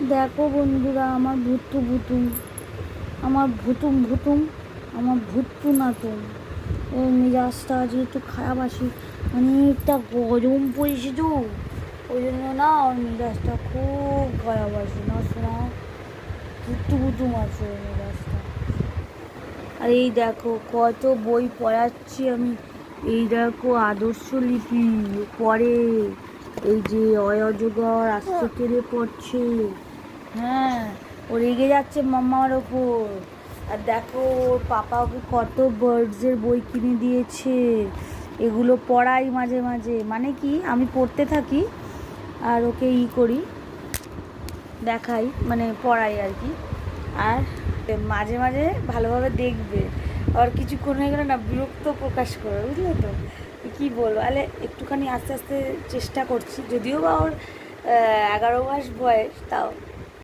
দেখো বন্ধুরা, আমার ভুতুম, আমার ভুতুম, আমার ভুতু নাতুম। ওর মেজাজটা আজ একটু খারাপ আছি, অনেকটা গরম পড়েছে তো, ওই জন্য না ওর মেজাজটা খুব খারাপ আছে না শোনা, ভুতুম আছে ওর মেজাজটা। আর এই দেখো কত বই পড়াচ্ছি আমি, এই দেখো আদর্শ লিপি পড়ে, এই যে অজগর আস্তে কেড়ে পড়ছে। হ্যাঁ, ও রেগে যাচ্ছে মাম্মার ওপর। আর দেখো ওর পাপা ওকে কত বার্ডসের বই কিনে দিয়েছে, এগুলো পড়াই মাঝে মাঝে, মানে কি আমি পড়তে থাকি আর ওকে করি, দেখাই, মানে পড়াই আর কি। আর মাঝে মাঝে ভালোভাবে দেখবে, আর কিছুক্ষণ হয়ে গেলে না বিরক্ত প্রকাশ করবে, বুঝলে তো। কী বলবো, আরে একটুখানি আস্তে আস্তে চেষ্টা করছি, যদিও বা ওর 11 মাস বয়স, তাও